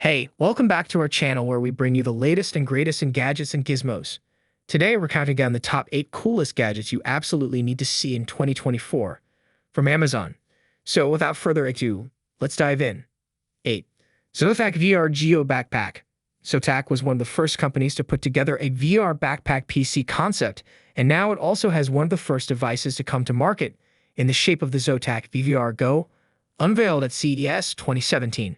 Hey, welcome back to our channel where we bring you the latest and greatest in gadgets and gizmos. Today we're counting down the top 8 coolest gadgets you absolutely need to see in 2024 from Amazon. So without further ado, let's dive in. 8. Zotac VR Geo Backpack. Zotac was one of the first companies to put together a VR backpack PC concept, and now it also has one of the first devices to come to market in the shape of the Zotac VVR Go, unveiled at CES 2017.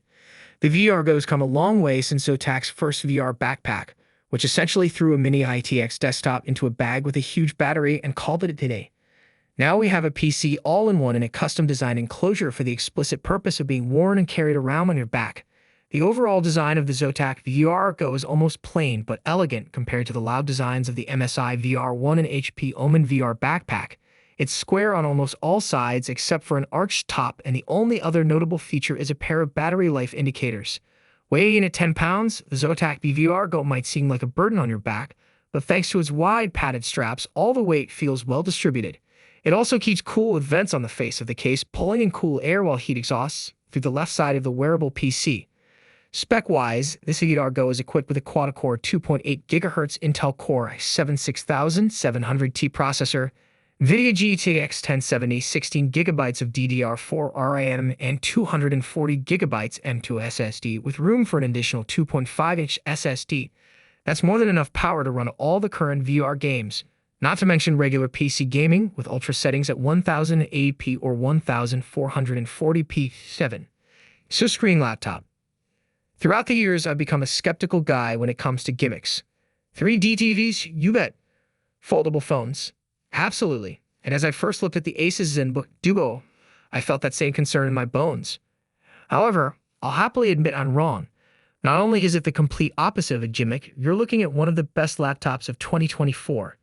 The VR Go's come a long way since Zotac's first VR backpack, which essentially threw a mini ITX desktop into a bag with a huge battery and called it a day. Now we have a PC all-in-one in a custom-designed enclosure for the explicit purpose of being worn and carried around on your back. The overall design of the Zotac VR Go is almost plain but elegant compared to the loud designs of the MSI VR1 and HP Omen VR backpack. It's square on almost all sides except for an arched top, and the only other notable feature is a pair of battery life indicators. Weighing in at 10 pounds, the Zotac VR Go might seem like a burden on your back, but thanks to its wide padded straps, all the weight feels well distributed. It also keeps cool with vents on the face of the case, pulling in cool air while heat exhausts through the left side of the wearable PC. Spec-wise, this VR Go is equipped with a quad-core 2.8 GHz Intel Core i7-6700T processor, NVIDIA GTX 1070, 16 GB of DDR4 RAM, and 240 GB M2 SSD, with room for an additional 2.5-inch SSD. That's more than enough power to run all the current VR games, not to mention regular PC gaming with ultra settings at 1080p or 1440p. 7. So screen laptop. Throughout the years, I've become a skeptical guy when it comes to gimmicks. 3D TVs? You bet. Foldable phones? Absolutely. And as I first looked at the Asus ZenBook Duo, I felt that same concern in my bones. However, I'll happily admit I'm wrong. Not only is it the complete opposite of a gimmick, you're looking at one of the best laptops of 2024.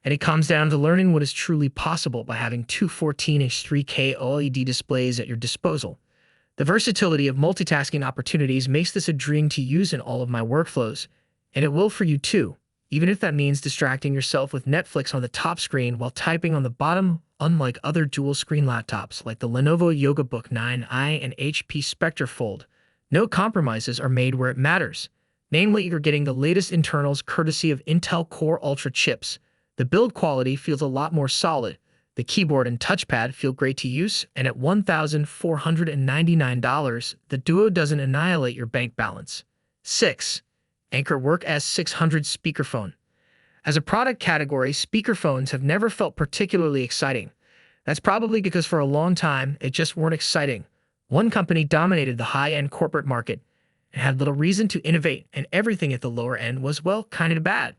And it comes down to learning what is truly possible by having two 14-inch 3K OLED displays at your disposal. The versatility of multitasking opportunities makes this a dream to use in all of my workflows, and it will for you too, even if that means distracting yourself with Netflix on the top screen while typing on the bottom, unlike other dual-screen laptops like the Lenovo YogaBook 9i and HP Spectre Fold. No compromises are made where it matters. Namely, you're getting the latest internals courtesy of Intel Core Ultra chips. The build quality feels a lot more solid. The keyboard and touchpad feel great to use, and at $1,499, the Duo doesn't annihilate your bank balance. 6. Anker Work S600 Speakerphone. As a product category, speakerphones have never felt particularly exciting. That's probably because for a long time, it just weren't exciting. One company dominated the high-end corporate market and had little reason to innovate, and everything at the lower end was, well, kind of bad.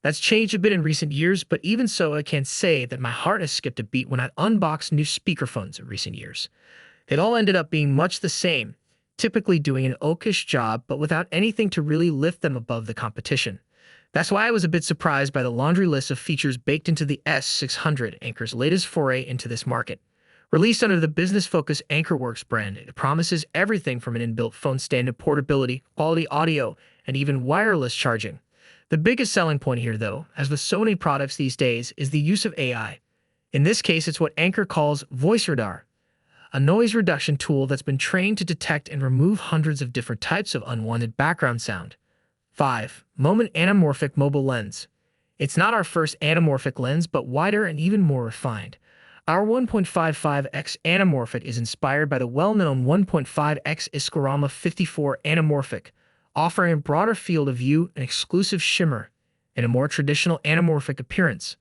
That's changed a bit in recent years, but even so, I can't say that my heart has skipped a beat when I unboxed new speakerphones in recent years. It all ended up being much the same, typically doing an oakish job, but without anything to really lift them above the competition. That's why I was a bit surprised by the laundry list of features baked into the S600, Anker's latest foray into this market. Released under the business-focused AnkerWorks brand, it promises everything from an inbuilt phone stand to portability, quality audio, and even wireless charging. The biggest selling point here, though, as with so many products these days, is the use of AI. In this case, it's what Anker calls Voice Radar, a noise reduction tool that's been trained to detect and remove hundreds of different types of unwanted background sound. 5. Moment Anamorphic Mobile Lens. It's not our first anamorphic lens, but wider and even more refined. Our 1.55x anamorphic is inspired by the well-known 1.5x Iskorama 54 anamorphic, offering a broader field of view, an exclusive shimmer, and a more traditional anamorphic appearance.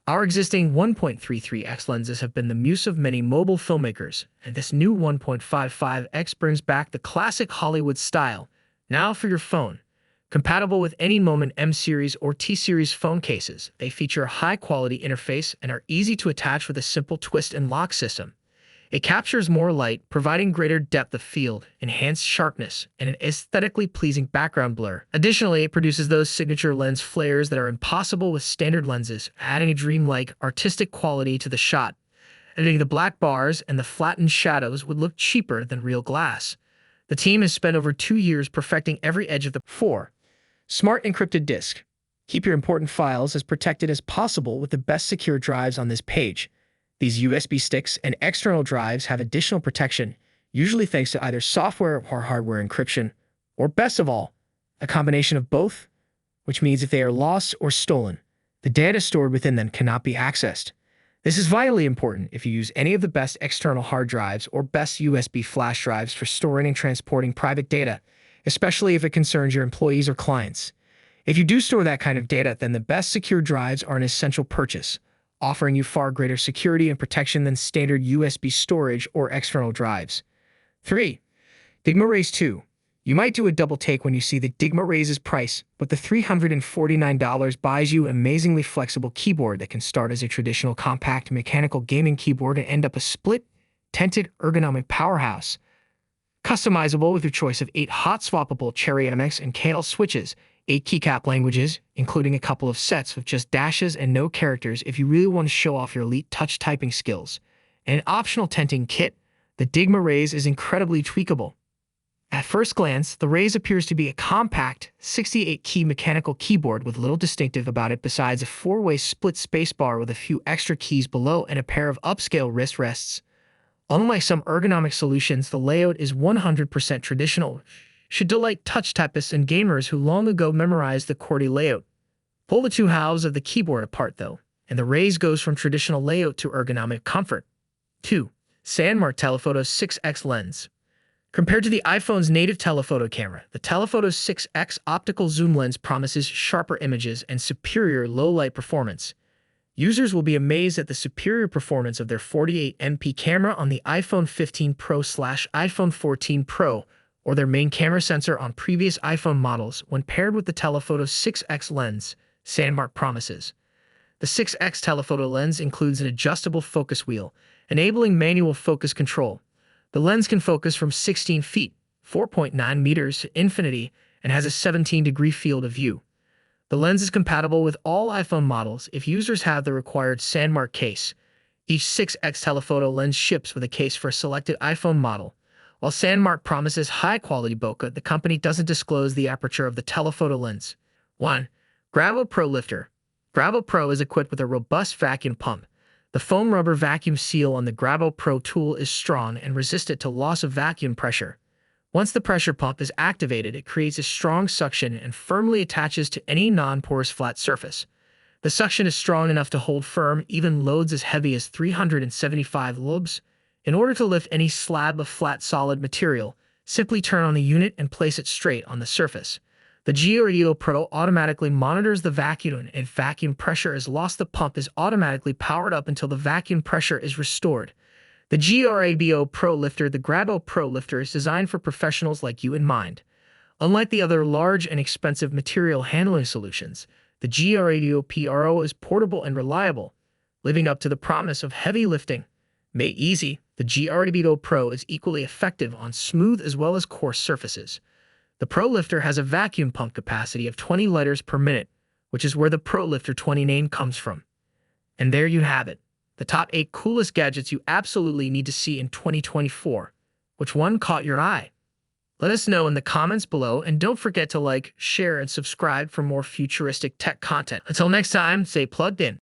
Our existing 1.33x lenses have been the muse of many mobile filmmakers, and this new 1.55x brings back the classic Hollywood style, now for your phone. Compatible with any Moment M-Series or T-Series phone cases, they feature a high-quality interface and are easy to attach with a simple twist and lock system. It captures more light, providing greater depth of field, enhanced sharpness, and an aesthetically pleasing background blur. Additionally, it produces those signature lens flares that are impossible with standard lenses, adding a dreamlike, artistic quality to the shot. Editing the black bars and the flattened shadows would look cheaper than real glass. The team has spent over 2 years perfecting every edge of the 4. Smart Encrypted Disk. Keep your important files as protected as possible with the best secure drives on this page. These USB sticks and external drives have additional protection, usually thanks to either software or hardware encryption. or best of all, a combination of both, which means if they are lost or stolen, the data stored within them cannot be accessed. This is vitally important if you use any of the best external hard drives or best USB flash drives for storing and transporting private data, especially if it concerns your employees or clients. If you do store that kind of data, then the best secure drives are an essential purchase, offering you far greater security and protection than standard USB storage or external drives. 3. Digma Raise 2. You might do a double take when you see the Digma Raise's price, but the $349 buys you an amazingly flexible keyboard that can start as a traditional compact mechanical gaming keyboard and end up a split, tented ergonomic powerhouse. Customizable with your choice of 8 hot-swappable Cherry MX and KL switches, 8 keycap languages, including a couple of sets with just dashes and no characters if you really want to show off your elite touch typing skills, and an optional tenting kit. The Digma Raise is incredibly tweakable. At first glance, the Raise appears to be a compact, 68-key mechanical keyboard with little distinctive about it besides a 4-way split spacebar with a few extra keys below and a pair of upscale wrist rests. Unlike some ergonomic solutions, the layout is 100% traditional. Should delight touch typists and gamers who long ago memorized the QWERTY layout. Pull the two halves of the keyboard apart, though, and the Raise goes from traditional layout to ergonomic comfort. 2. Sanmark Telephoto 6X Lens. Compared to the iPhone's native telephoto camera, the Telephoto 6X optical zoom lens promises sharper images and superior low-light performance. Users will be amazed at the superior performance of their 48MP camera on the iPhone 15 Pro/iPhone 14 Pro, or their main camera sensor on previous iPhone models when paired with the Telephoto 6X lens, Sanmark promises. The 6X telephoto lens includes an adjustable focus wheel, enabling manual focus control. The lens can focus from 16 feet, 4.9 meters to infinity, and has a 17-degree field of view. The lens is compatible with all iPhone models if users have the required Sanmark case. Each 6X telephoto lens ships with a case for a selected iPhone model. While Sanmark promises high-quality bokeh, the company doesn't disclose the aperture of the telephoto lens. 1. Grabo Pro Lifter. Grabo Pro is equipped with a robust vacuum pump. The foam rubber vacuum seal on the Grabo Pro tool is strong and resistant to loss of vacuum pressure. Once the pressure pump is activated, it creates a strong suction and firmly attaches to any non-porous flat surface. The suction is strong enough to hold firm even loads as heavy as 375 lbs. In order to lift any slab of flat solid material, simply turn on the unit and place it straight on the surface. The Grabo Pro automatically monitors the vacuum, and if vacuum pressure is lost, the pump is automatically powered up until the vacuum pressure is restored. The Grabo Pro Lifter. The Grabo Pro Lifter is designed for professionals like you in mind. Unlike the other large and expensive material handling solutions, the Grabo Pro is portable and reliable, living up to the promise of heavy lifting. Made easy, the Grabo Pro is equally effective on smooth as well as coarse surfaces. The Pro Lifter has a vacuum pump capacity of 20 liters per minute, which is where the Pro Lifter 20 name comes from. And there you have it, the top 8 coolest gadgets you absolutely need to see in 2024. Which one caught your eye? Let us know in the comments below, and don't forget to like, share, and subscribe for more futuristic tech content. Until next time, stay plugged in.